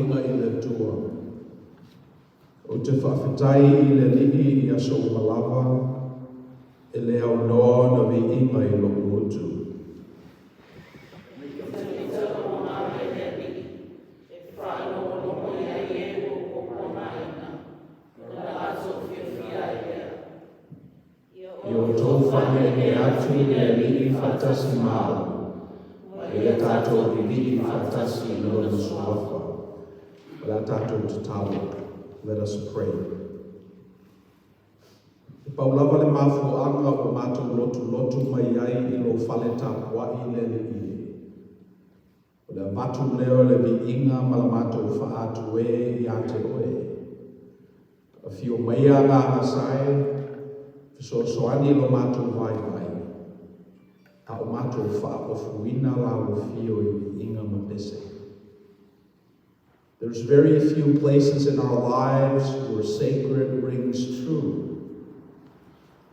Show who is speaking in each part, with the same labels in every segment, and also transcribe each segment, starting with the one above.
Speaker 1: inga I le tua. O te whawhetai I le lihi I aso malava, e le au noa na vi inga I lo utu. Yo tō whane e atu le lihi whatasi māu, e a tātou I lihi whatasi lona suafa. La tātou te tawa. Let us pray. E paulava le mafuanga o mātou lotu mai ai I lo whale tāpuai le lihi. O le matu leo le vi inga ma la mātou whaatu I a te oe. A fio maia ngā ngasai, so soani lo mātou vai. A o mātou whaofuina la o fio I inga ma pese. There's very few places in our lives where sacred rings true.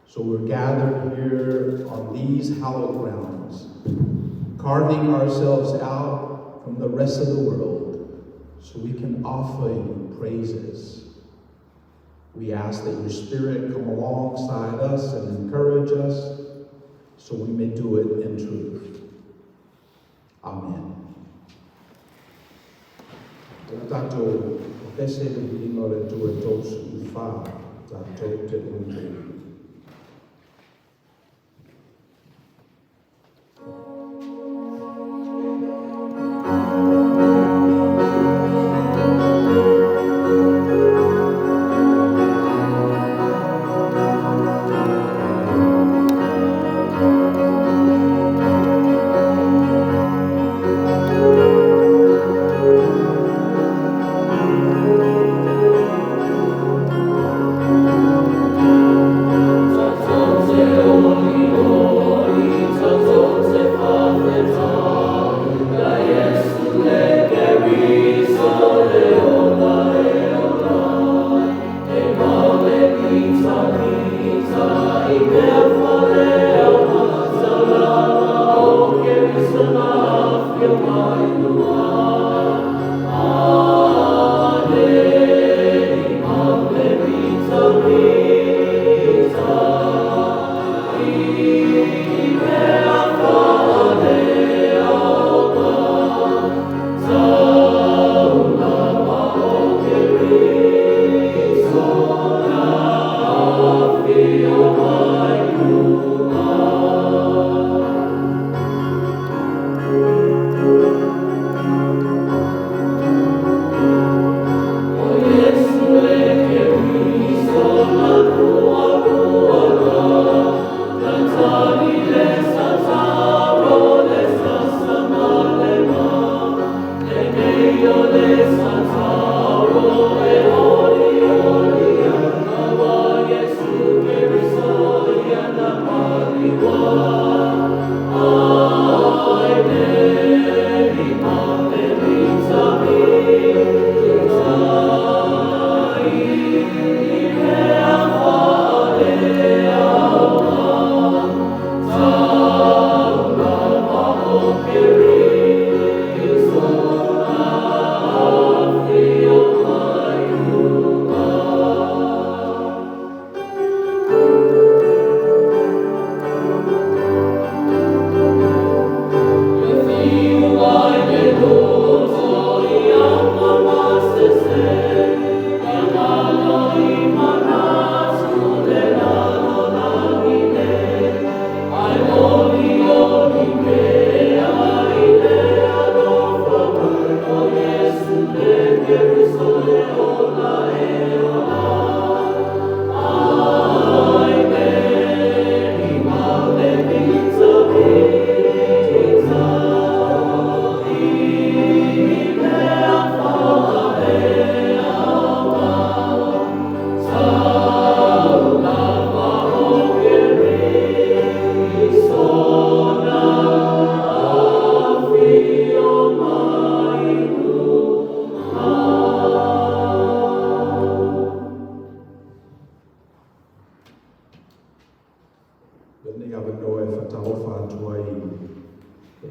Speaker 1: So we're gathered here on these hallowed grounds, carving ourselves out from the rest of the world so we can offer you praises. We ask that your Spirit come alongside us and encourage us so we may do it in truth. Amen. Tātou o pese le ino le tue tōsu I whā, tātou te unte.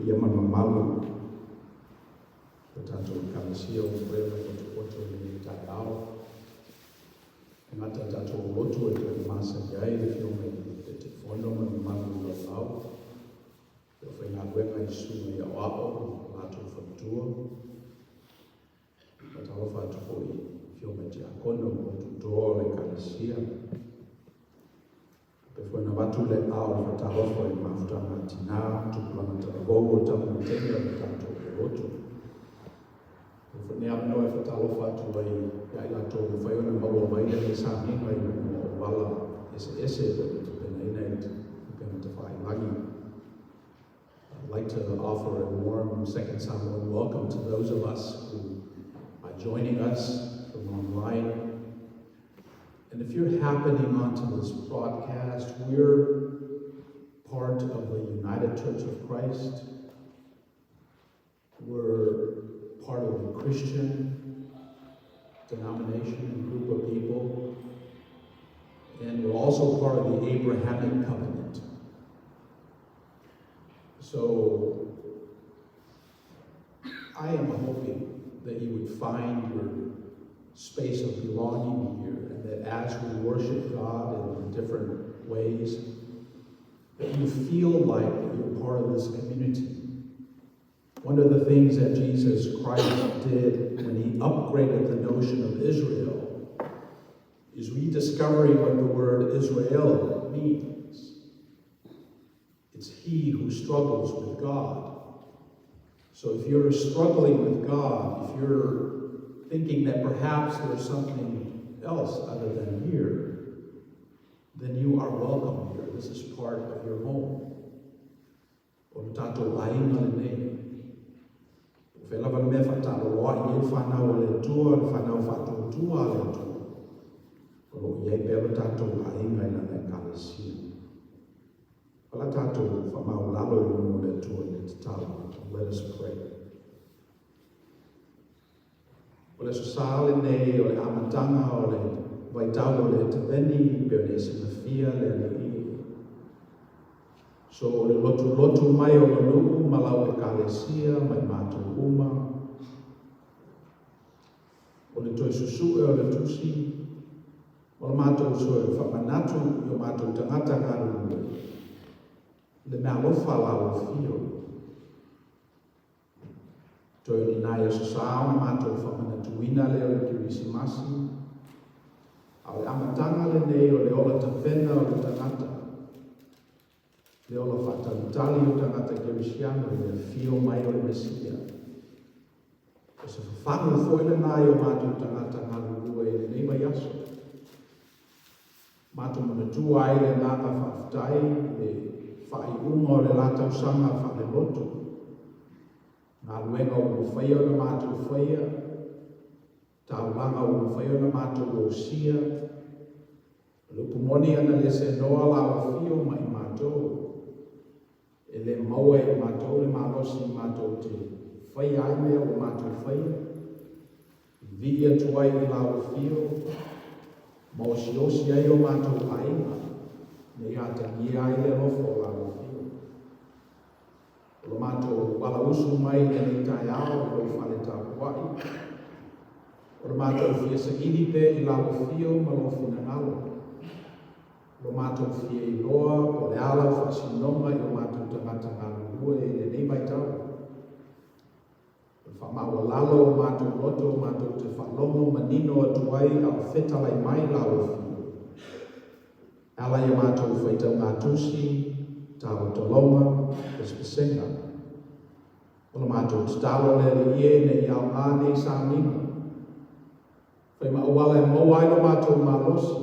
Speaker 1: Ia mana malu, tātou kalesia o prema koto ni Tagaloa. Ngata tatou lotu e te masa ai le fio mai te fono mai manu lo lau. Te whai ngā wenga I suma I ao lato whatua. Mata hofa atu po I fio mai te akono o tutoa le kalesia. Pe whai na watu le ao whata hofa I mafuta matina, tupulanga ta gogo tamu tenga le tatou e lotu. Nea no e whatalofa atu ai lato whai ona maua mai le Samoan o wala ese Maina te whai langi. I'd like to offer a warm second Samoan welcome to those of us who are joining us from online. And if you're happening onto this broadcast, we're part of the United Church of Christ. We're part of the Christian denomination and group of people. And we're also part of the Abrahamic covenant. So I am hoping that you would find your space of belonging here, and that as we worship God in different ways, that you feel like you're part of this community. One of the things that Jesus Christ did when he upgraded the notion of Israel is rediscovering what the word Israel means. It's he who struggles with God. So if you're struggling with God, if you're thinking that perhaps there's something else other than here, then you are welcome here. This is part of your home. O tatou ainga le nei. Whelava mea whataloa I e whanau le tua, whanau whatutua le tua. O iei pewa tatou ainga ina le kalesia. Wala tatou whamau lalo I uno le tua le te tau. Let us pray. O le sosale nei, o le amatanga, o le waitau, o le taweni, peo le sinafia, le alii. So o le lotu mai o le nuku, malau e kalesia, mai mātou uma. O le toi susue o le tusi. O le mātou sue whamanatu, I o mātou tangata ngaru. Le mea lofa lau fio. Toi ni nai o sasao, mātou whamanatuina leo le kirisimasi. A le amatanga le nei o le ola tawhena o le tangata. Le ola whatarutali o tangata kirisiana le fio mai o le Mesia. O se whangu foile nai o mātou tangata ngaru e le nei mai aso. Mātou manatua ai le nanga whaftai, le whai unga o le latau sanga whale loto. Ngā ruenga o whaia o na mātou whaia, tāulanga o whaia o na mātou o sia, lupumoni ana le se noa la o fio mai mātou, e le maua e mātou le mālosi mātou te Faiai mea o mātou whaia, via tuai I la o fio, maosi ai o mātou ainga, me ata ngia ai le lofo la o fio. O mātou wala usu mai e ni tai ao o Ulufale Tagaloa. O mātou fia sa inipe I la o fio ma lo fina ngalo. O mātou fia I loa o le ala o whasinonga I o mātou tangata ngalo e le nei mai tau. O whamau lalo o mātou loto o mātou te whalomo manino atu ai au whetalai mai la o fio. Ala I mātou whaitau ngā tusi, tāo tolonga, espesenga. O mātou talo le ie ne iau ane sa minga. Whai mauala e mau ai no mātou malosi.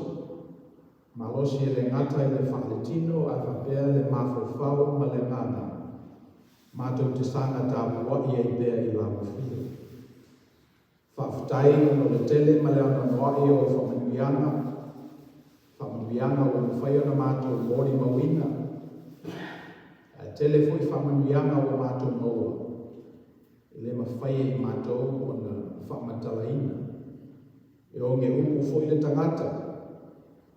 Speaker 1: Malosi e le ngata I le whaletino, a whapea le mawhawhau ma le ngana. Mātou te sanga tāpua I e bea I la mawhia. Whawhtai no le tele ma le ana noai o whamanuianga. Whamanuianga o le whaiona mātou mori mawina. Tele foi whamanuianga o mātou maua. E le mawhaia I mātou o na whamatalaina. E o nge upu foi le tangata.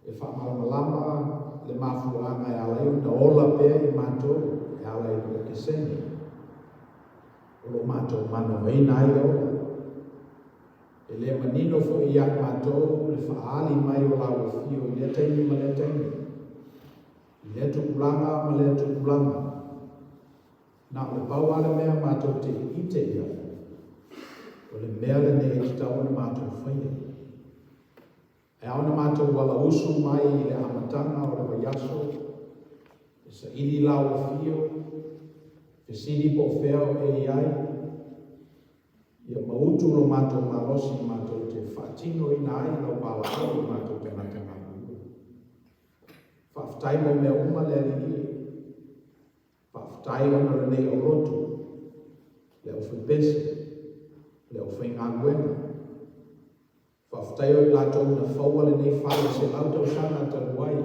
Speaker 1: E whamamalama le mafuanga e alai o na ola pēr I mātou. E alai o ke sene. O lo mātou mana waina ai ola. E le manino fo I ak mātou le whaali mai o lau fio I le taimi ma le taimi. I le tukulanga ma le tukulanga. Na o le pau ale mea mātou te ite ia. O le mea le ne te tau na mātou whaia. E au na mātou wala usu mai I le amatanga o le waiaso. E sa ili lau fio. E siri po whea o e iai. Ia mautu lo mātou malosi mātou te whaatino I nai lau pala au mātou te ngaka ngā. Whaftai mo mea uma le ali. Whaftai ona le nei o rotu. Le o whipese. Le o whainga nguena. Whaftai o lātou na whaua le nei whale se lautou sana taluai.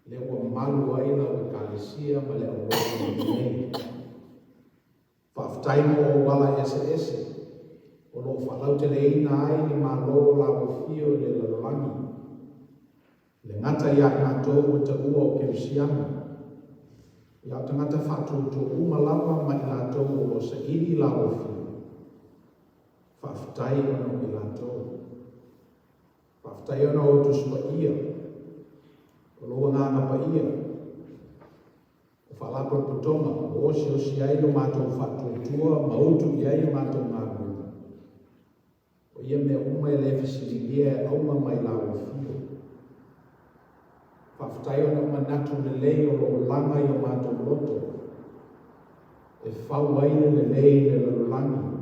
Speaker 1: Le o malu ai lau e kālesia ma le o rotu nei. Whaftai mo o wala ese. O lo whalau te le ina ai ni malo la o fio le lalolangi. Le ngata ia mātou o te ua o kerisiana. Ia te ngata whātou to umalawa mai lātou o lo sa iri la o fio. Whaftai ona o lātou. Whaftai ona o tuspa ia. O lo nganga pa ia. Whalapro putonga, o si ai no mātou whatuatua, mautu I ai mātou ngāruenga. O ia mea uma le whisiringia auma mai lau fio. Whaftai ona manatu le lei o lo langa I o mātou loto. E whau aile le lei le lalangi.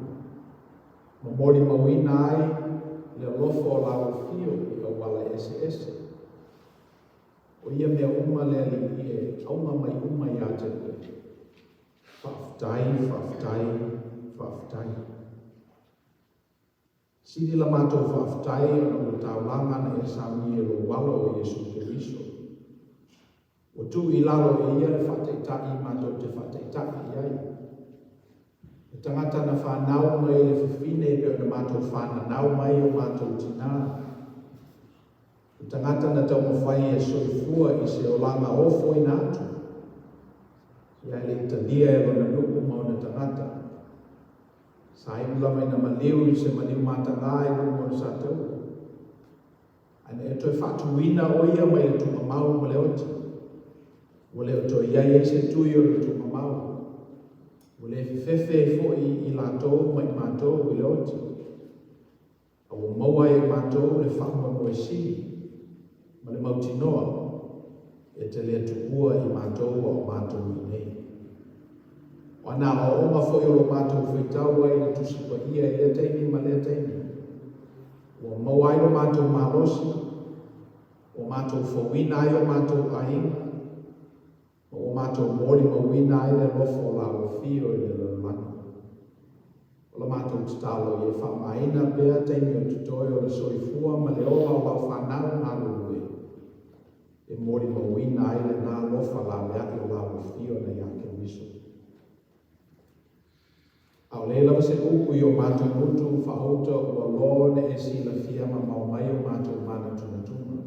Speaker 1: Mamori mawina ai le lofo o lau fio I o wala ese. O ia mea uma le ali e auma mai uma ia te koe. Whaftai. Siri la mātou whaftai o no taulanga na e sami e lo walo o Jesu Keriso. O tu I lalo e ia le whateitai mātou te whateitai iai. E tangata na whanau mai le whiwhine pe o na mātou whananau mai o mātou tina. O tangata na tau mawhai e soifua I se o langa ofo I nātu. Ia le talia e wana nuku mau na tangata. Sa imula mai na maliu I se maliu mātanga e kumo na sātou. Ane e toi whatuina o ia mai le tuma mau ma le oti. O le o toi iai e se tui o le tuma mau. O le fefefe fo I lātou mai mātou I le oti. A o maua e mātou le whakuma mo e siri. Ma le mautinoa e te lea tukua I mātou o mātou I nei. O ana o oma fo I o lo mātou whaitau ai le tusipa ia I le teini ma le teini. O maua I lo mātou malosi, o mātou whawina ai o mātou ainga, o mātou mori mawina ai le lofo la o fio I le lalani. O la mātou titalo I e whamaina bea teini o tutoe o le soifua ma le ola o lau whanau ngā lulu. E mori mawina ai le nā lofa la leaki o la wafio na iake wiso. Au leila wase uku I o mātou mutu whaauta ua lone e sila fiama mau mai o mātou mana tunatuna.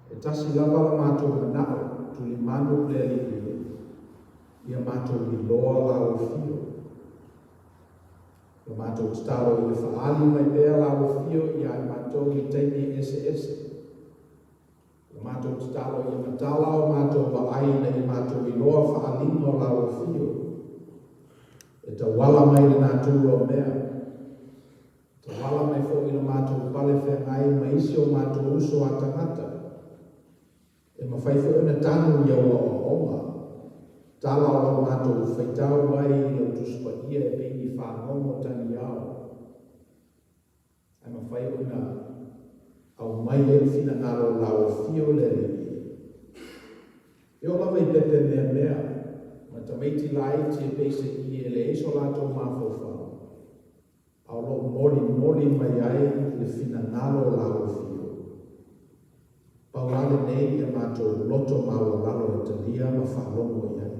Speaker 1: E tasi lava la mātou manao tuli manu le aliwe. Ia mātou I loa la wafio. Ia mātou titaro I le whaali mai bea la wafio ia mātou I teini ese. O mātou titalo I matala o mātou wa aina I mātou I loa whaalingo la o fio. E ta wala mai le nātua o mea. Ta wala mai fo I le mātou pale whengai ma isi o mātou uso a tangata. E mawhai fo ina tanu ia o oma. Tala o mātou whaitau mai I le tuspa ia e pengi whanongo tani ao. E mawhai ina au mai e fina ngaro lau fio le ringi. E o lawa I pepe mea, ma tamaiti lai ti e peise I e le iso lato mawhawha. Au lo mori mai ai le fina ngaro lau fio. Paulale nei e mato loto maua lalo e talia ma whalongo iai.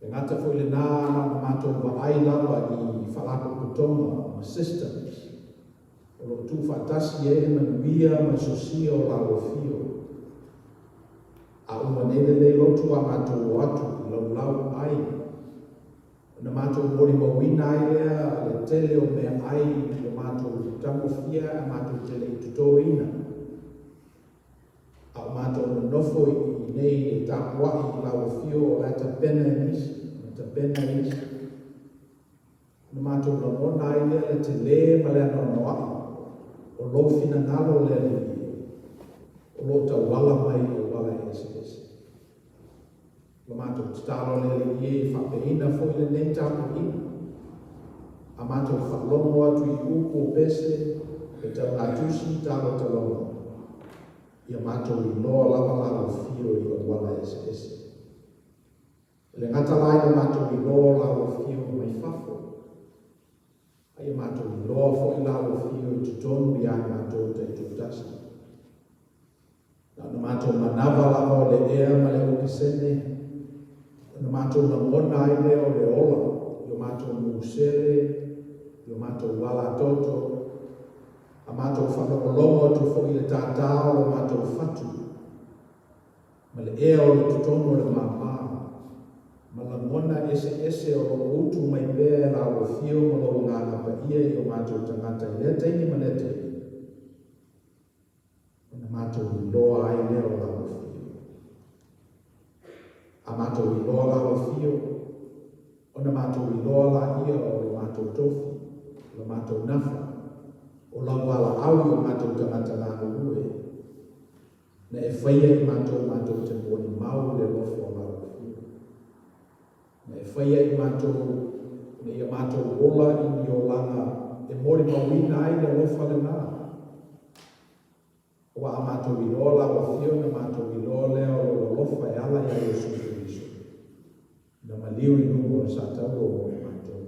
Speaker 1: E ngata fo le nā ma mato wa ai lawa I whalako kutonga ma systems. O lo tu fatasi e na bia ma sosia o la fio. A umanele le lotu a matou atu lau ai. Na mātou mori mawina I lea, le tele o mea ai, le mātou tamofia, a mātou tele I tutoina. A mātou nofo I nei le tāpuai I lau fio o lata Pianist. Na mātou lamona I lea le tele ma le anonoai, o lo fina ngalo le li, o lo ta wala mai o wala ese. La mātou talo le li whapeina fo I le nei tāpuina. A mātou whalongo atu I upo pese, e tau ngātusi talo talonga. Ia mātou I noa lava fio I o wala ese. Le ngata lai le mātou I noa lava fio mai whafo. Ia mātou I noa fo I lava fio I tutonu I ai mātou te tutasi. Na mātou manava lava o le ea ma le ukisene. Na mātou na mona I leo le ola. Ia mātou musere, ia mātou wala toto. A mātou whanokolomo atu fo I le tātao le mātou whatu. Ma le ea o le tutonu le māpā. Ma la mona ese o lo utu mai pēr la o fio ma lo ngā Petaia I o mātou tangata I le teini ma le teini. Na mātou I loa ai leo la o fio. A mātou I loa la o fio. O na mātou I loa la ia o lo mātou tofi. Lo mātou nafa. O la wala au I o mātou tangata ngā urue. Na e whaia I mātou te moni mau le lofo o la o fio. Na e whaia I mātou, na ia mātou ola I ni o langa e mori mawina ai le lofo le ngā. Wa a mātou I loa la o fio na mātou I loa leo o lofa e ala I a Yesu Kristo. Na maliu I nungo o sa tau o mātou.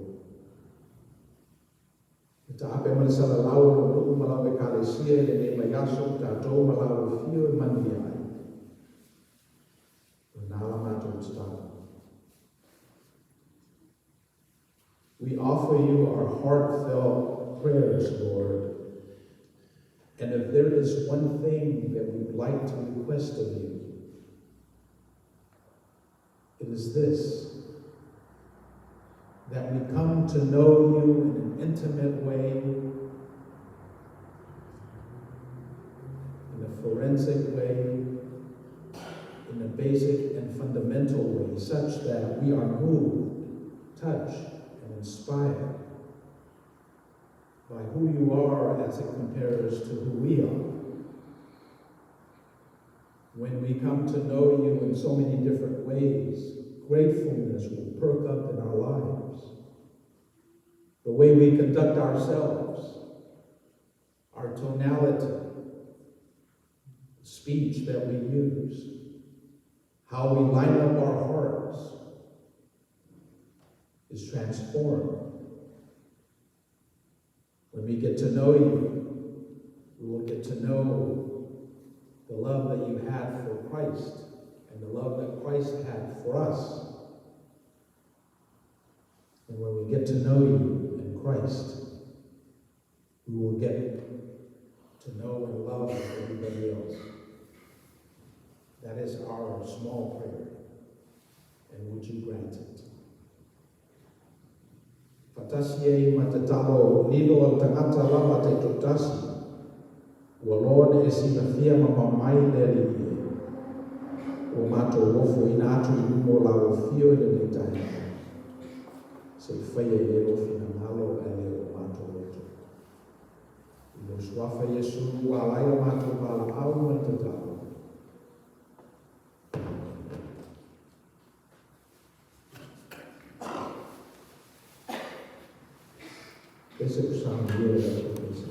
Speaker 1: Ta ape ma le sala lau o nuku ma lau e kālesia e ne mai aso tātou ma lau o fio e mani ai. O nāla mātou tata. We offer you our heartfelt prayers, Lord. And if there is one thing that we would like to request of you, it is this. That we come to know you in an intimate way, in a forensic way, in a basic and fundamental way, such that we are moved, touched, and inspired by who you are as it compares to who we are. When we come to know you in so many different ways, gratefulness will perk up in our lives. The way we conduct ourselves, our tonality, the speech that we use, how we line up our hearts is transformed. When we get to know you, we will get to know the love that you had for Christ and the love that Christ had for us. And when we get to know you in Christ, we will get to know and love everybody else. That is our small prayer. And would you grant it? Fatasiei matatalo lilo al tangata lava te totasi. Ua Lord e sinafia mamamai le liye. O mato lofo ina atu mo la ofio ina netai. Se whaia e ofina malo e o mato loto. Ilo swafa Yesu wa alai o mato bala au matatalo. Ese usang dia da coisa.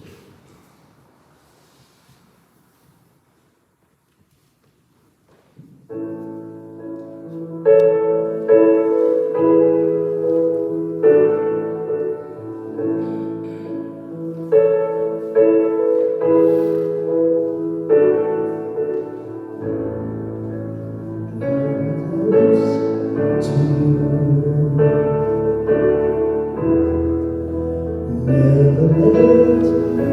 Speaker 2: Never let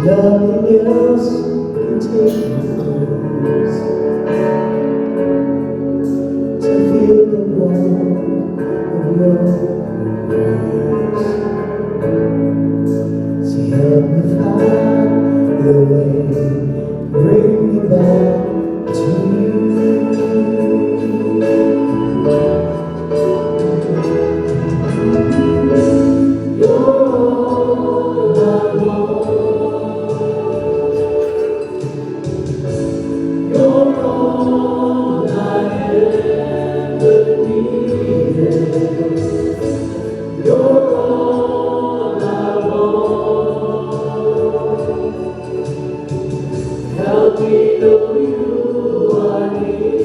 Speaker 2: Nothing else can take your place. To feel the warmth of your embrace. So help me find the way, bring me back to you. You're all I want. You're all I ever needed. You're all I want. Help me know you are near.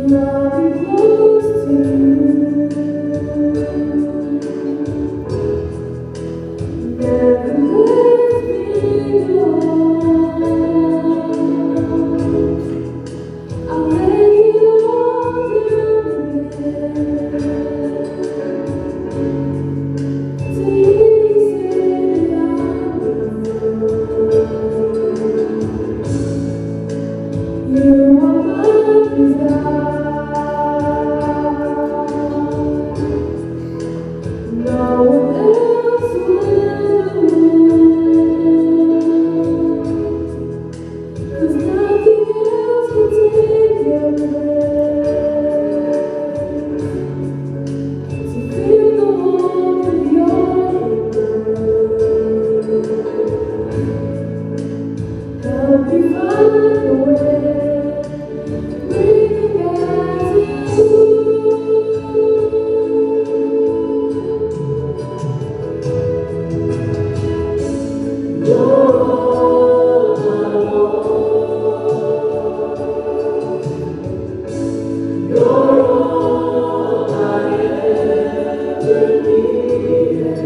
Speaker 2: Draw me close to you. Never let me go. I'll lay it all down again. To hear you say that I'm yours. You are my desire. No one else will do. 'Cause nothing else can take your place. To feel the warmth of your embrace. Help me find a way, bring me back to you. You're all I want. You're all I ever needed.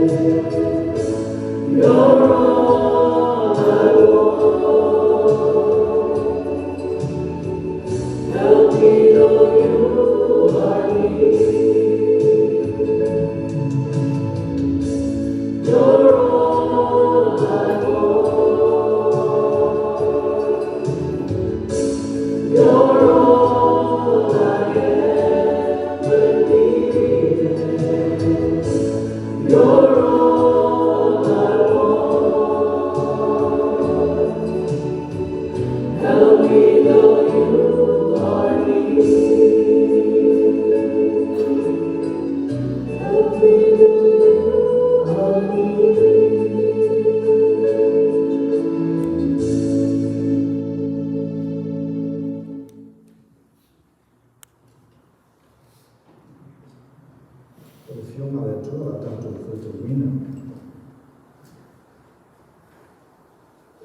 Speaker 2: You're all I want. Help me know you are near. You're all I want. You're all I ever needed. You're all I want. Help me know you are near. Help me know you are near.
Speaker 1: O fiona le tua tanto Fita Wina.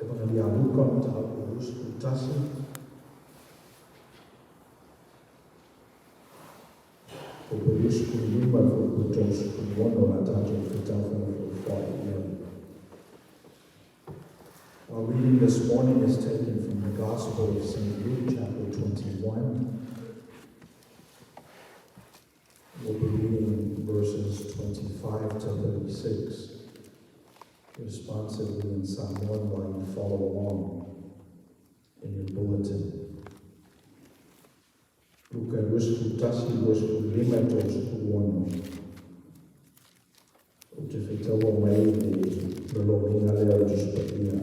Speaker 1: E pana li aluka ta o rusku tasi. O rusku lima o rusku mono la tanto Fita Wina o Faiai. Our reading this morning is taken from the Gospel of St. Luke, chapter 21. We'll be reading verses 25 to 36, responsively in Samoan while you follow along in your bulletin. Luka rusku tasi rusku lima rusku ono. O te whetau mai e lolo minga leo juspatia.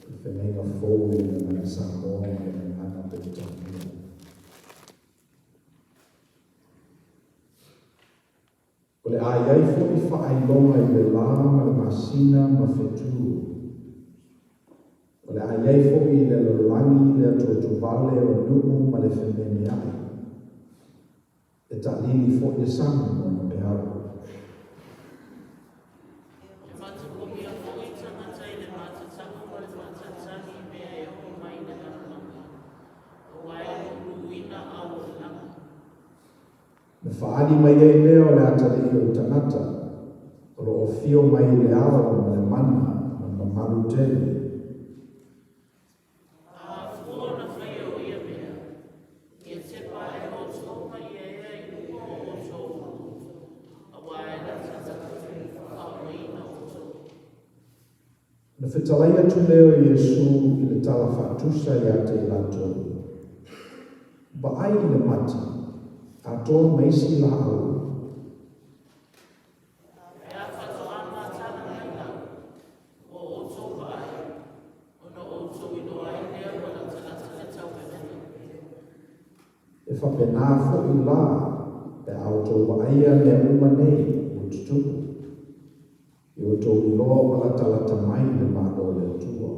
Speaker 1: E whenenga fōu e ngā Samoan e ngā Petaia. O le aiai fōi whaailoa i le lā ma le masina ma whetū. O le aiai fōi i le lolangi le atuatuvale o nuku ma le whenene ai. E ta'lili fōi e sangu mo na pearu.
Speaker 3: Matakomia fōi tangata i le matatanga ma le matatani mea e o Maina na
Speaker 1: whaari mai e leo le atari o tangata, o lo o fio mai le ao ma le mana, ma maru tele. Na whetalaia tu leo Iesu I le tala whatusa I a te latou. Ba ai I le mati, a tō meisi la au. E whapena fo I la, pe au tō ba aia mea uma nei, o tutupu. I o tō iloa wala talata mai le mālo le tua.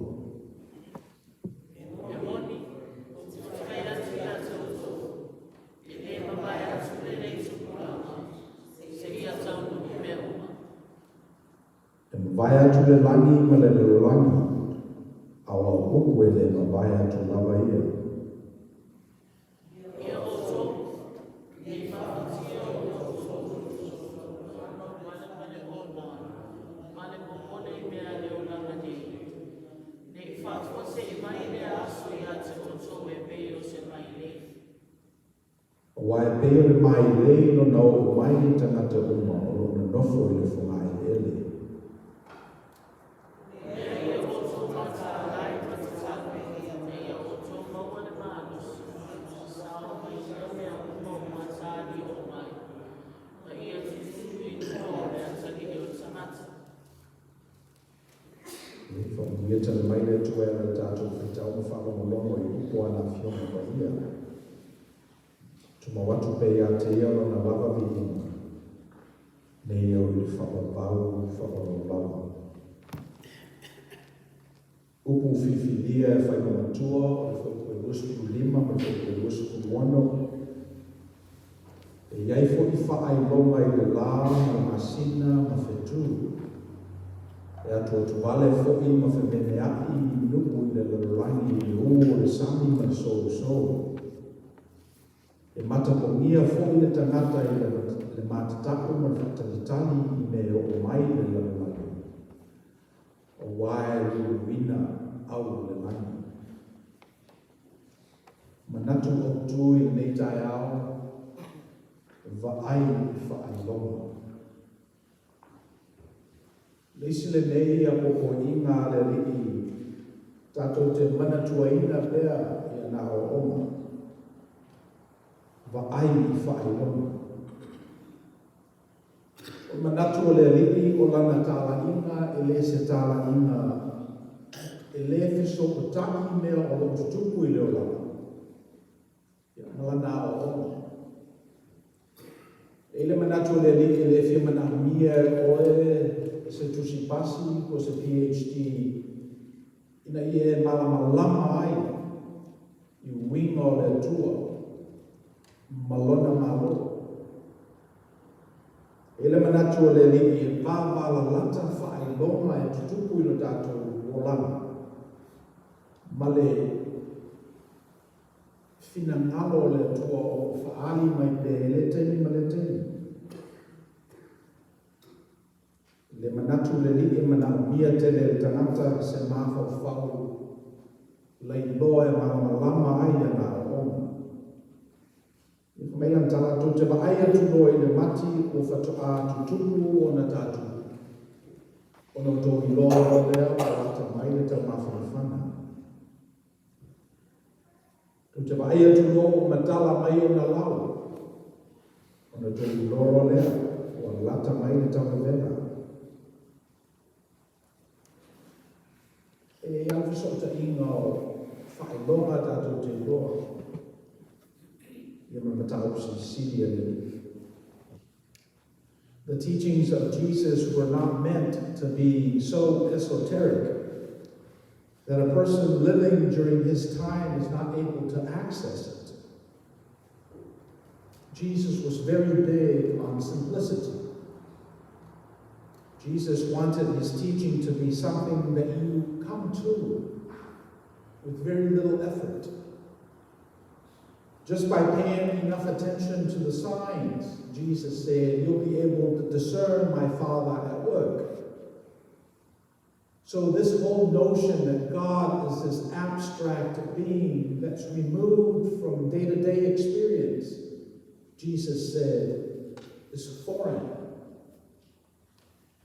Speaker 1: E mawai atu le langi ma le langi, awa upu e le mawai atu lava ia. Wai peo le mai le no no mai ni tangata uma o lo na nofo I le whangai ele. Ia tala mai le tua e le tātou whitau ma whakamolomo I upo ana whionga pa ia. Tuma watu pe ia te ia na lava vihinga. Nei au I whakapau, whakamolomo. Upu whiwhilia e whaikamatua, o whaikoe usku lima, o whaikoe usku wano. E iai fo I whaai longa I le la, ma masina, ma whetu. E ato tu vale fo I ma whemene aki I nuku I le lalangi I o le sami ma so. E matapongia fo I le tangata I le matatapu ma whataritani I me o mai le lalangi. O wae wina au le langi. Manatu o tu I nei tai ao, vaai I whaai longa. Leisi le nei a popo inga le riki, tato te manatuaina pea I ana o oma. Vaai I whaai longa. O manatu o le riki o lana tala inga, e le se tala inga, e le fiso o taki mea o lo tutupu I leo lana. Lana o oma. E le manatu o le riki, le fia mana mia o se tusi pasi ko se PhD ina ie malama ai I wingo le tua malona malo ele manatu o le liki e pāwala lata whaai longa e tutupu I lo tātou o lana male fina ngalo le tua o whaali mai pe le teni ma le teni le manatu le li e mana mia te le tangata se maha whau lei loa e malama ai ana o oma. I whameilan tala tu te wa aia tu loa I le mati o whatu a tutupu o na tatu. O na tō I loa o lea o wata mai le tau maha whana. Tu te wa aia tu loa o matala mai o na lau. O na tō I loa o lea o lata mai le tau vena. E au sota inga o whae longa tātou te loa. Ia matau si The teachings of Jesus were not meant to be so esoteric that a person living during his time is not able to access it. Jesus was very big on simplicity. Jesus wanted his teaching to be something that you come to with very little effort. Just by paying enough attention to the signs, Jesus said, you'll be able to discern my Father at work. So this whole notion that God is this abstract being that's removed from day-to-day experience, Jesus said, is foreign.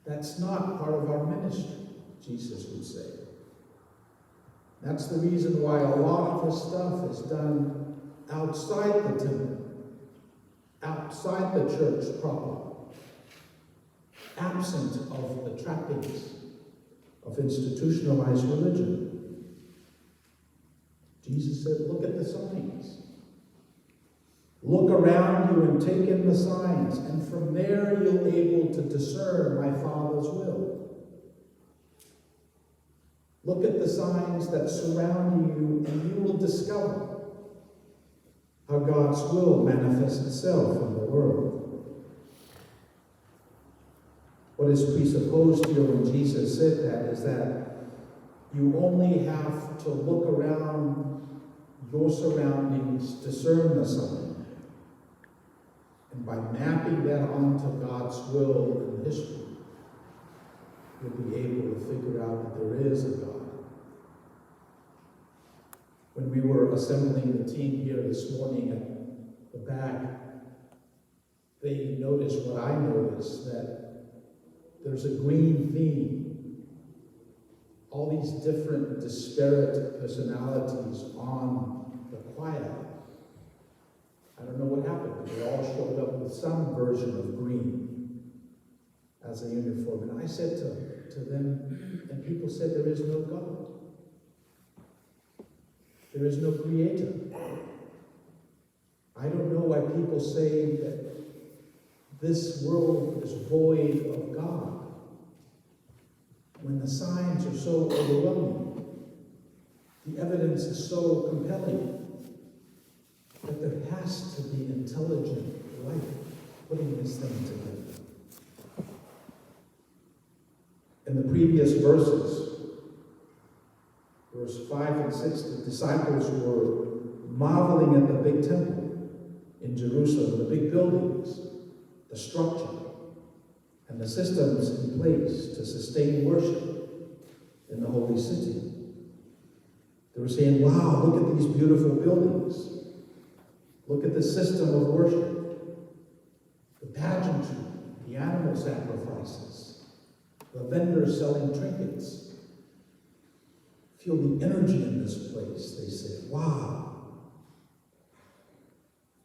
Speaker 1: That's not part of our ministry, Jesus would say. That's the reason why a lot of his stuff is done outside the temple, outside the church proper, absent of the trappings of institutionalized religion. Jesus said, look at the signs. Look around you and take in the signs, and from there you'll be able to discern my Father's will. Look at the signs that surround you, and you will discover how God's will manifests itself in the world. What is presupposed here when Jesus said that is that you only have to look around your surroundings, discern the sign, and by mapping that onto God's will and history, you'll be able to figure out that there is a God. When we were assembling the team here this morning at the back, they noticed what I noticed, that there's a green theme. All these different disparate personalities on the choir. I don't know what happened, but they all showed up with some version of green as a uniform. And I said to them, and people said, there is no God. There is no creator. I don't know why people say that this world is void of God when the signs are so overwhelming. The evidence is so compelling that there has to be intelligent life putting this thing together. In the previous verses, verse 5 and 6, the disciples were marveling at the big temple in Jerusalem, the big buildings, the structure, and the systems in place to sustain worship in the holy city. They were saying, wow, look at these beautiful buildings. Look at the system of worship, the pageantry, the animal sacrifices, the vendors selling trinkets. Feel the energy in this place, they said. Wow.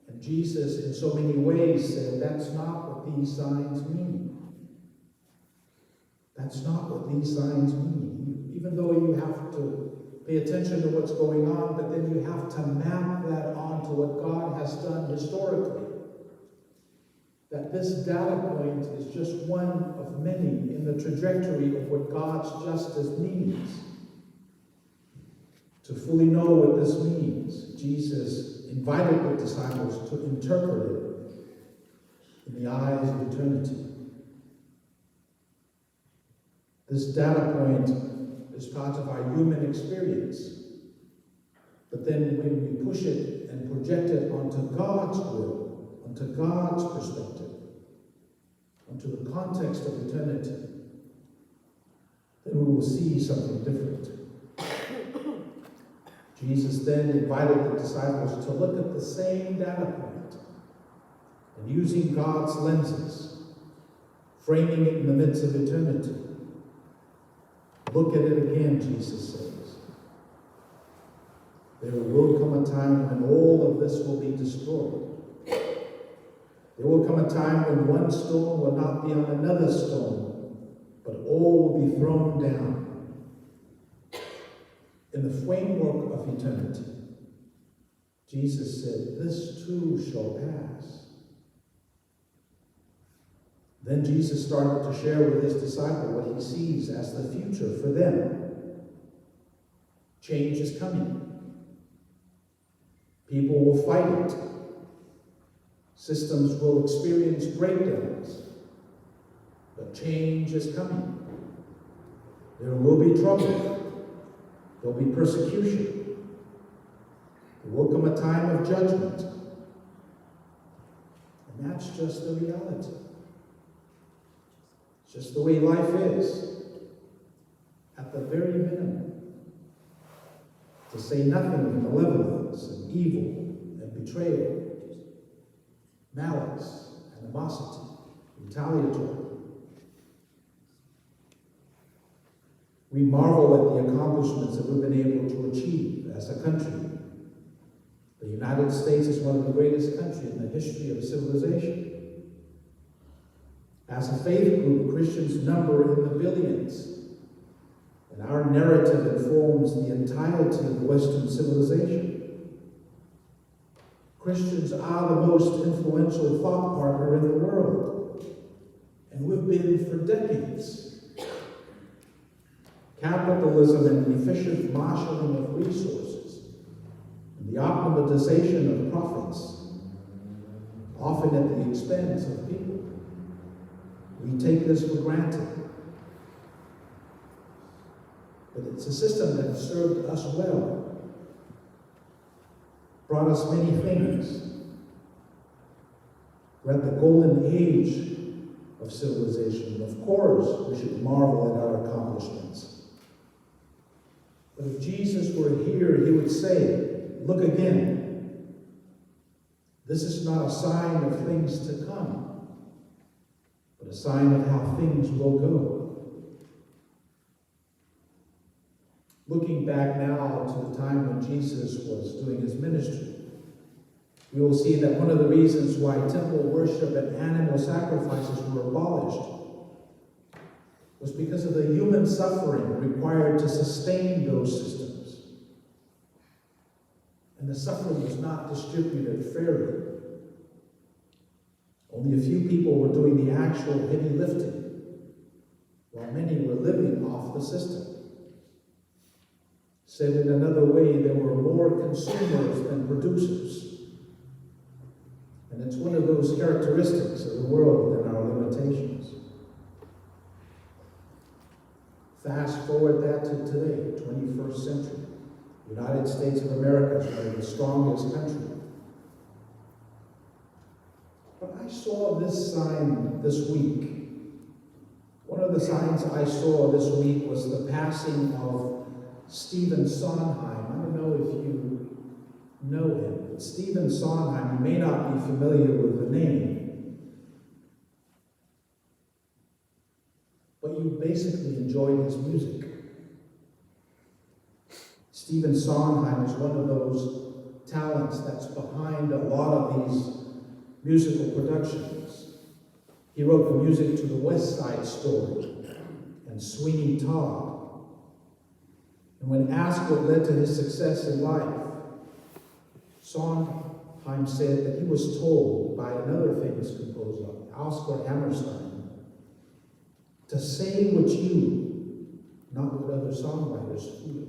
Speaker 1: And Jesus, in so many ways, said, that's not what these signs mean. That's not what these signs mean. Even though you have to pay attention to what's going on, but then you have to map that onto what God has done historically. That this data point is just one of many in the trajectory of what God's justice means. To fully know what this means, Jesus invited the disciples to interpret it in the eyes of eternity. This data point is part of our human experience. But then when we push it and project it onto God's will, onto God's perspective, onto the context of eternity, then we will see something different. Jesus then invited the disciples to look at the same data point and using God's lenses, framing it in the midst of eternity. Look at it again, Jesus says. There will come a time when all of this will be destroyed. There will come a time when one stone will not be on another stone, but all will be thrown down. In the framework of eternity, Jesus said, this too shall pass. Then Jesus started to share with his disciple what he sees as the future for them. Change is coming. People will fight it. Systems will experience breakdowns. But change is coming. There will be trouble. There'll be persecution. There will come a time of judgment. And that's just the reality. It's just the way life is, at the very minimum. To say nothing of malevolence and evil and betrayal, malice, animosity, retaliatory. We marvel at the accomplishments that we've been able to achieve as a country. The United States is one of the greatest countries in the history of civilization. As a faith group, Christians number in the billions, and our narrative informs the entirety of Western civilization. Christians are the most influential thought partner in the world, and we've been for decades. Capitalism and the efficient marshaling of resources, and the optimization of profits, often at the expense of people. We take this for granted. But it's a system that served us well, brought us many things. We're at the golden age of civilization. Of course, we should marvel at our accomplishments. But if Jesus were here, he would say, look again. This is not a sign of things to come, but a sign of how things will go. Looking back now to the time when Jesus was doing his ministry, we will see that one of the reasons why temple worship and animal sacrifices were abolished was because of the human suffering required to sustain those systems. And the suffering was not distributed fairly. Only a few people were doing the actual heavy lifting, while many were living off the system. Said in another way, there were more consumers than producers. And it's one of those characteristics of the world and our limitations. Fast forward that to today, 21st century. United States of America is one of the strongest countries. But I saw this sign this week. One of the signs I saw this week was the passing of Stephen Sondheim. I don't know if you know him. But Stephen Sondheim, you may not be familiar with the name, but you basically enjoyed his music. Stephen Sondheim is one of those talents that's behind a lot of these musical productions. He wrote the music to the West Side Story and Sweeney Todd. And when asked what led to his success in life, Sondheim said that he was told by another famous composer, Oscar Hammerstein, to say what you, not what other songwriters feel.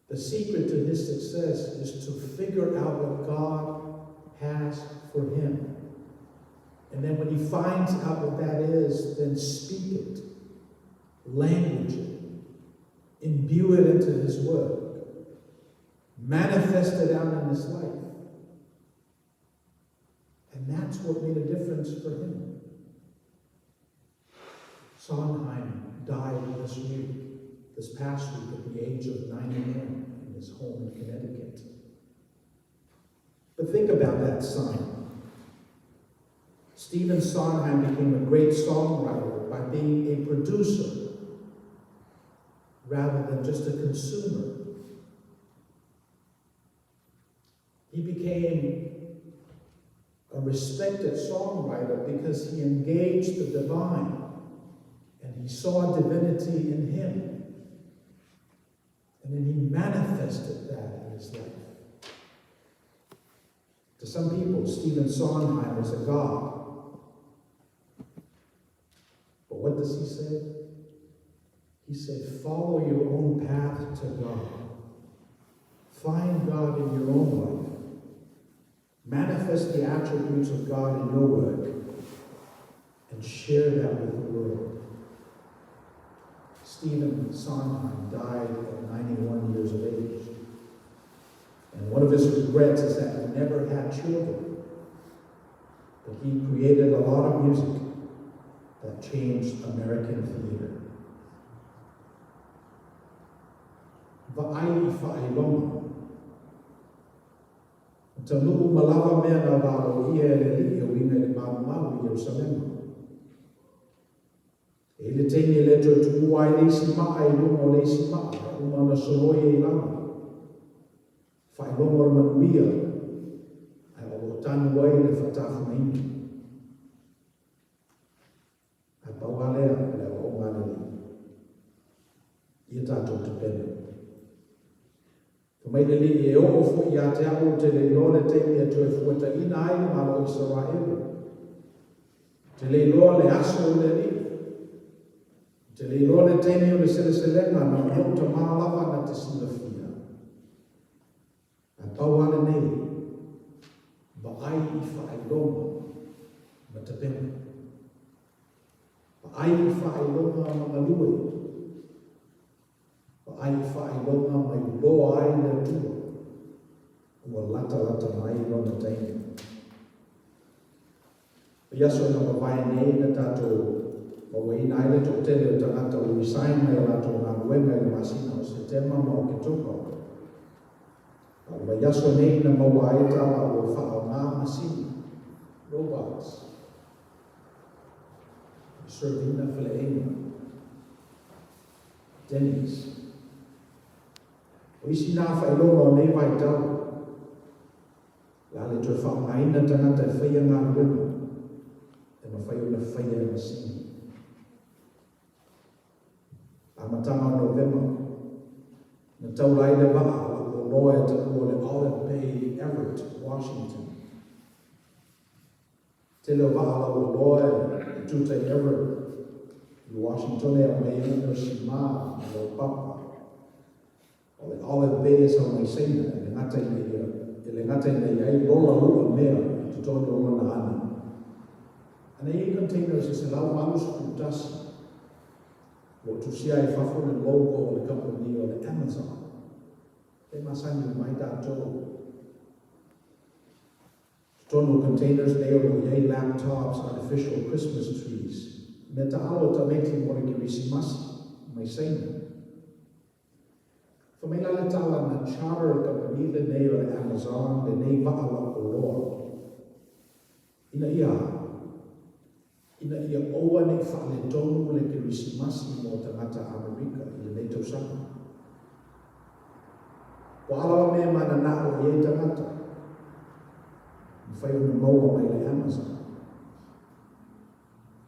Speaker 1: The secret to his success is to figure out what God has for him. And then when he finds out what that is, then speak it, language it, imbue it into his work, manifest it out in his life. And that's what made a difference for him. Sondheim died this past week at the age of 91 in his home in Connecticut. But think about that sign. Stephen Sondheim became a great songwriter by being a producer rather than just a consumer. He became a respected songwriter because he engaged the divine and he saw divinity in him. And then he manifested that in his life. To some people, Stephen Sondheim was a god. But what does he say? He said, follow your own path to God. Find God in your own life. Manifest the attributes of God in your work and share that with the world. Stephen Sondheim died at 91 years his regrets is that he never had children. But he created a lot of music that changed American theater. Va'ai wha'ailonga. Tanu'u malava mea na wao ia e le li o inga i mau i Jerusalem. E le teini le tu ai le si maa i lunga o le si maa umana soroia i lana. Whailonga o manuia ai o tanu ai le whatafu maini. Ai paualea le o ngana li. Ia tātou te pena. Mai le li e o fu ia te au te le lo le te ia tu e fuata ina ai ma lo Israel. Te le lo le aso le li. Te le lo le te o le seleselenga na o ta malava na te silafia. A pauale nei. Ba ai I whaelonga ma te pena. Ba ai I whaelonga ma ngalue. Ai whaelonga mai loa ai le tua. Ua lata mai rona taini. Iaso na mawai nei na tātou mawai nai le tō tele o tangata o isain mai o lato ngā luenga I le masina o se tema ma o ke toka. Ua iaso nei na mawai tawa o whao ngā masina. Robots. Servina Fili Jennings. O isi nā whaelonga o nei vai tau. La le tō whaongaina tangata e whaia ngā ruenga. E ma whaia na whaia e masini. A matanga o November. Na tau lai le waa o loa e taku o le Olive Bay, Everett, Washington. Te leo waa o loa e tūtai Everett. I Washington e a mei ino si maa o papa. O le Olive Bay e sa mai seina, e le ngata i ai rola lua mea, te tōne o mana ana. Ana I containers e se lau manus kutasi, o tusia e whafo le logo o le company o le Amazon. E masani mai tātou. Tōne containers nei o iei laptops, artificial Christmas trees. Me ta alo ta meki mora ki risimasi, mai seina. Mai lale tala na charter company le nei o le Amazon, le nei waala o loa. Ina ia oa nei whaale tonu le ke risimasi mo tangata Amerika I le nei tausanga. O alawa mea mana na o iei tangata. Mwhai o na maua mai le Amazon.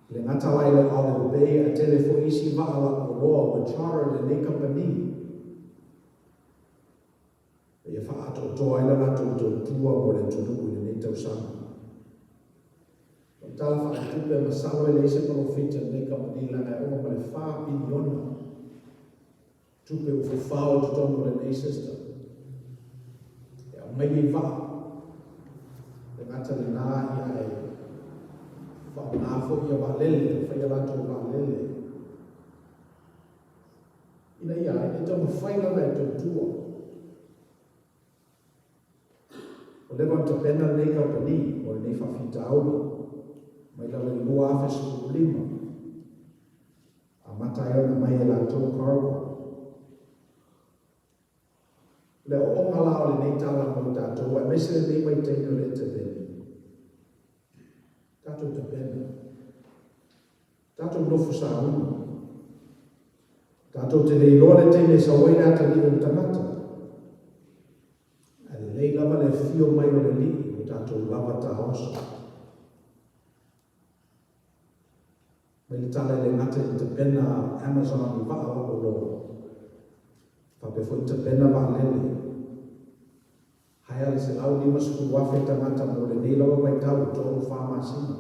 Speaker 1: Le ngata lai le Olive Bay a telefo isi waala o loa o charter le nei company. E whaato toa ila lato to tua o le tunu I le nei tausanga. O tala whaatupe masalo e leise profita nei company lana e oma ma le 4 biliona. Tupe u whawhao to tono le nei system. E au mai I wha. Le ngata le nā ia e whao nāfo ia wa lele, te whaia lato wa lele. Ina ia, e tau mawhailana e tau tua. O lewa ta pena nei company, o nei whawhita auni, mai lawa I lua awhi suku lima. A matai ona mai e la tau cargo. Le o onga lao le nei tala mo tātou, e mese le nei mai teino le te pena. Tātou ta pena. Tātou nofu sa unu. Tātou te nei loa le teine sa waina ata li o tangata. Lei lava le fio mai o le li, o tātou lava ta oso. Mai le tala le ngata I te pena Amazon I waa o loa. Whape fo I te pena wa lele. Haia le se lau lima suku wafe tangata mo le nei lawa mai tau tōru whamasina.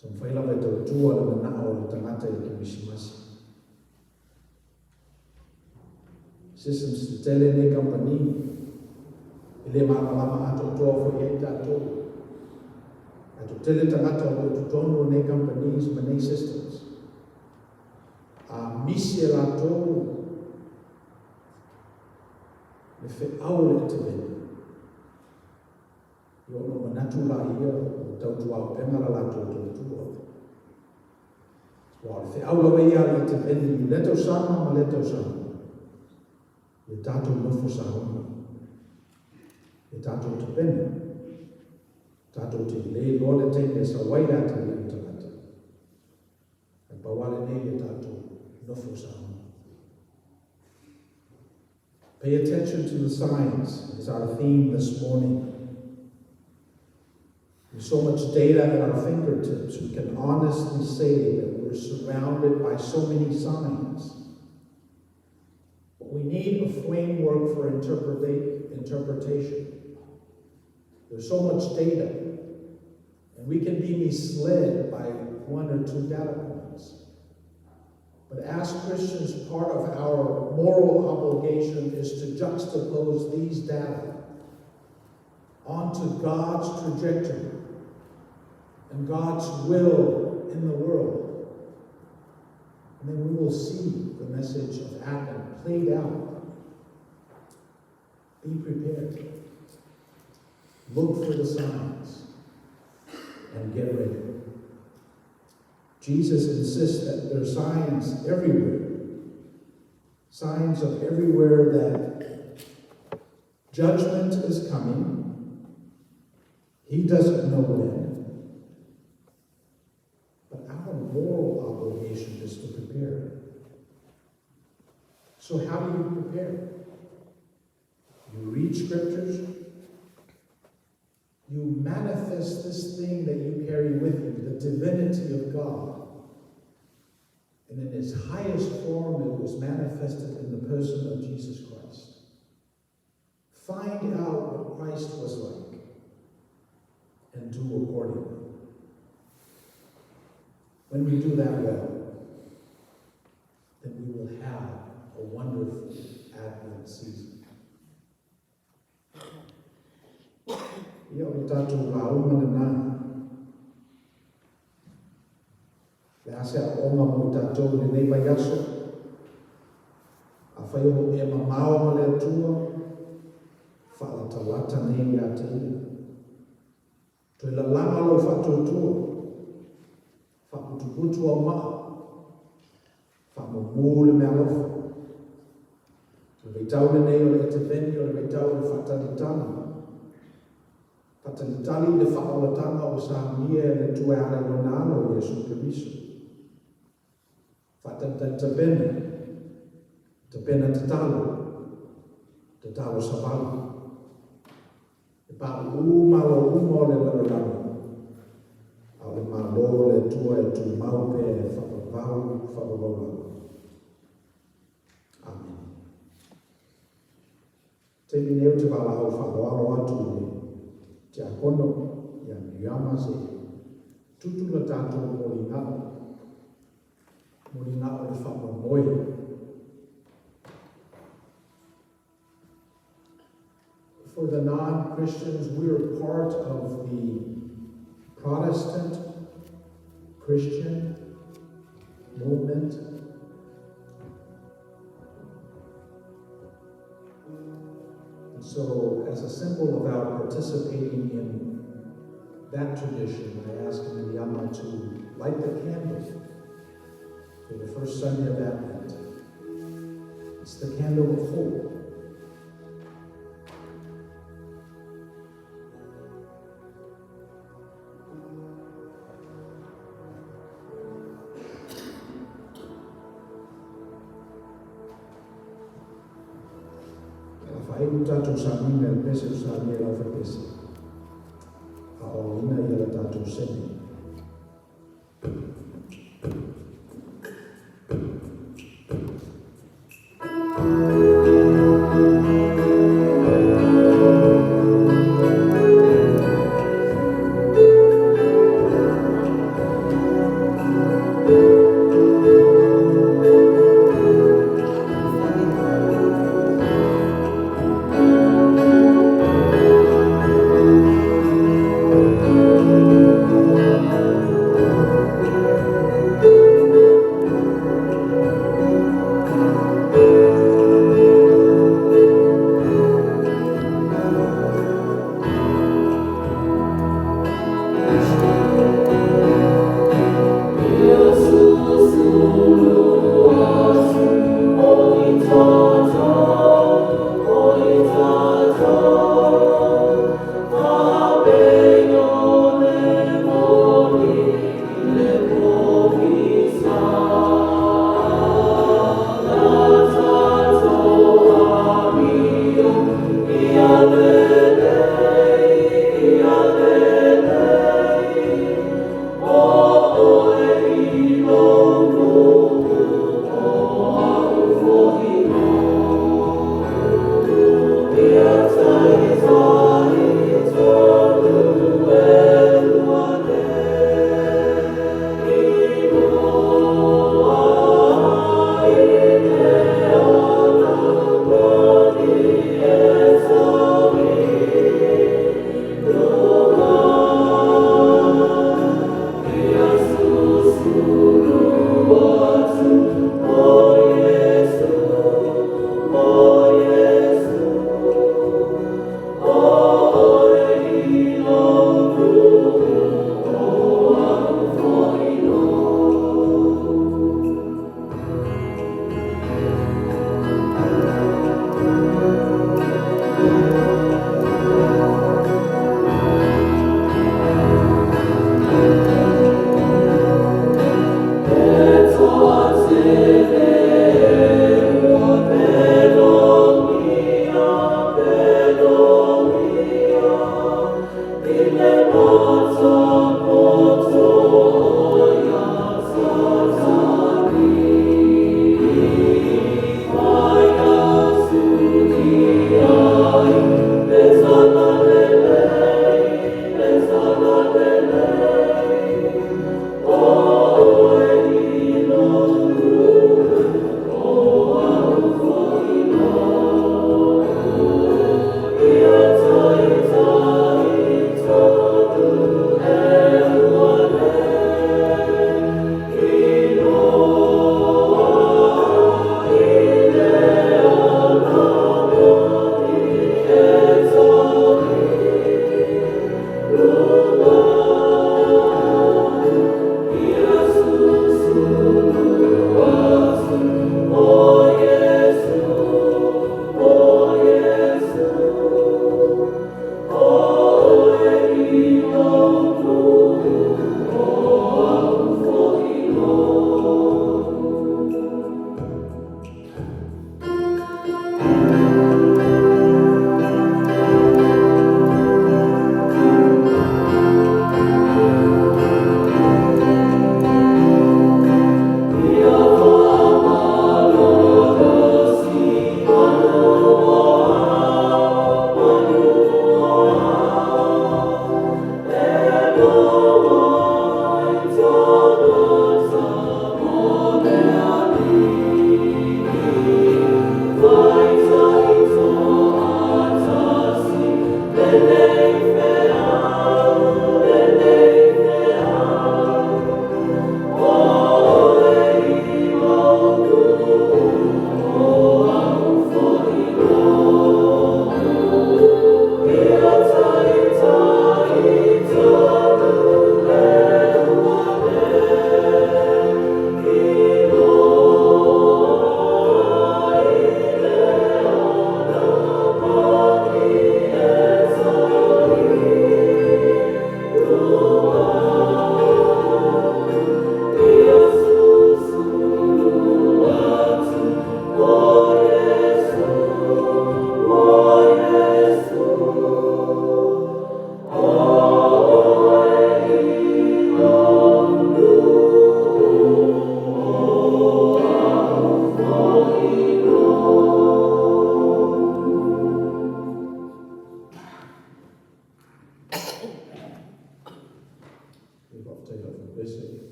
Speaker 1: Tam whai lava I tau tua le mana o le tangata I ki misimasi. Systems te tele nei company. Ile lama ato toa fo iei tātou. Ato tele tangata o tu tono nei companies ma nei systems. A Misi e la tō
Speaker 3: le wheau le te vene. I ono manatu la ia o tautua o pengara la tōtua. Wa le wheau la ia le te vene i le tau sama ma le tau sama. Le tātou nofo sa hona. Le tātou te pene. Tātou te le loa te me sa waira te le utakata. E pawale nei le tātou nofo sa hona. Pay attention to the signs is our theme this morning. With so much data at our fingertips, we can honestly say that we're surrounded by so many signs. But we need a framework for interpretation. There's so much data, and we can be misled by one or two data points. But as Christians, part of our moral obligation is to juxtapose these data onto God's trajectory and God's will in the world. And then we will see the message of Advent played out. Be prepared. Look for the signs and get ready. Jesus insists that there are signs everywhere. Signs of everywhere that judgment is coming. He doesn't know when. But our moral obligation is to prepare. So how do you prepare? You read scriptures. You manifest this thing that you carry with you, the divinity of God. And in its highest form, it was manifested in the person of Jesus Christ. Find out what Christ was like and do accordingly. When we do that well, then we will have a wonderful Advent season. Ia o tātou la umana nā. Le asea oma mo tātou le nei mai aso. A whai o e mamao ma le atua. Whaala tawata nei a te ina. Toi la langa lo whatotua. Whaputuputu au maa. Whamomu le mea lofa. Le veitau le nei o le te veni o le veitau le whatalitana. Fatalitali le whaolatanga o sa mia le tue ale wanano o Yesu Kiriso. Fatalitali te pena te talo sabali. E pa umalo umo le lalolano. Au le malo le tue e tu maupe e whapavau. Amen. Te mineu te wala au whaoaro atu te akono, ia miama se tutu la tātou moringao le whamamoe. For the non-Christians, we're part of the Protestant Christian movement. So, as a symbol of our participating in that tradition, I ask Miriama to light the candle for the first Sunday of Advent. It's the candle of hope. Tātou sāmina e pese o sāmina e rauwha pese. A o ina i ala tātou sene.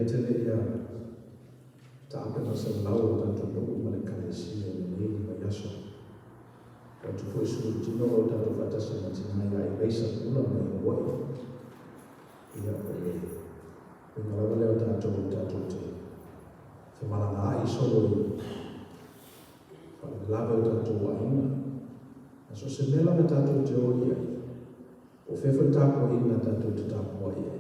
Speaker 3: tele ia taapena sa lau tato lo'u ma le kalesia le nei ma yaso. O tu fo isu tino o tato fatasi ma tina ia i leisa pula ma i wai. Ia o le. Ngalawa leo tato te. Fe malanga i solo i. Lava o tato wa ina. Aso se mela me tato te o ia. O fefo tapo ina tato te tapo wa ia.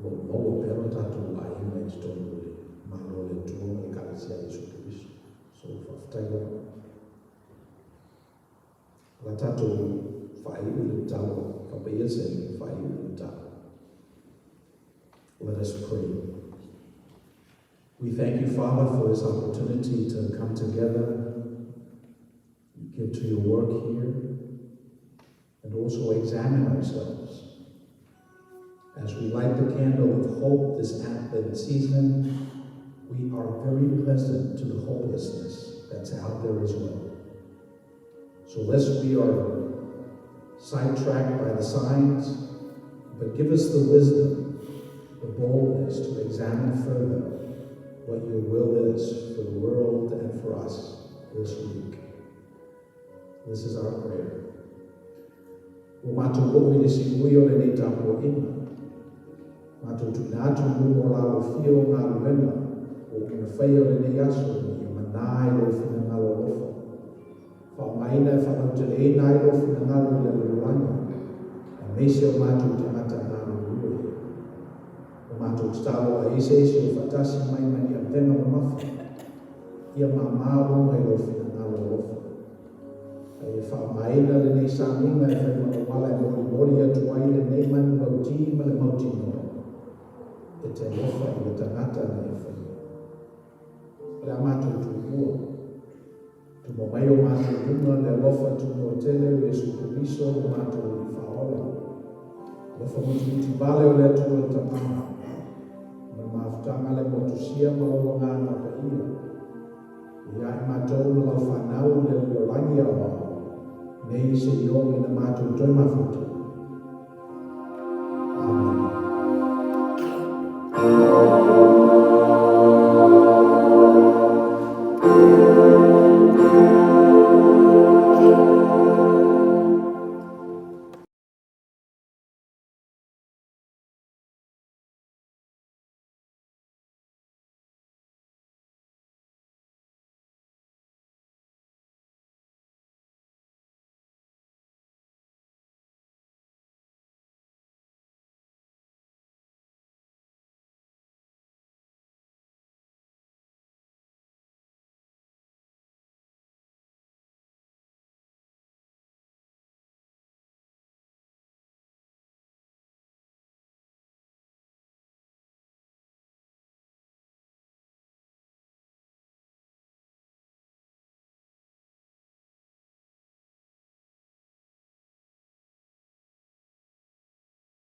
Speaker 3: Lo mogo pero tato wa ina i tonu le. Malo le tuonga i kalesia i su Kristo. So Faiai. La tato fai le tau. Kapaya se fai le tau. Let us pray. We thank you, Father, for this opportunity to come together, give to your work here, and also examine ourselves. As we light the candle of hope this Advent season, we are very present to the hopelessness that's out there as well. So lest we are sidetracked by the signs, but give us the wisdom, the boldness to examine further what your will is for the world and for us this week. This is our prayer. O mato o i si ui o le nei tapo ina. Mato tunatu mu o la o fio ngā luena o ina whai o le nei aso ni o manai lo fina ngā lo lofa. Wha maina whanau te e nai lo fina ngā lo le loranga. A meisi o mato tangata ngā lo rui. O mato talo a ese o fatasi mai mani a pena o mafa. Ia mamao mai lo fina ngā lo lofa. E whaamaina le nei sāminga e whai wala e mori atu ai le nei manu mauti ma le mauti noa. E te lofa i le tangata na e whai. Le a mātou tu ua. Tu mo mai o mātou runga le lofa tu mo tele o Jesu Kristo o mātou i whaola. Lofa mo tu vale o le atu o tamana. Ma maafutanga le motusia ma o ngā napa ia. Ia i mātou na lau whanau le lorangi a hoa. Nei se io in the matter of my foot. Amen.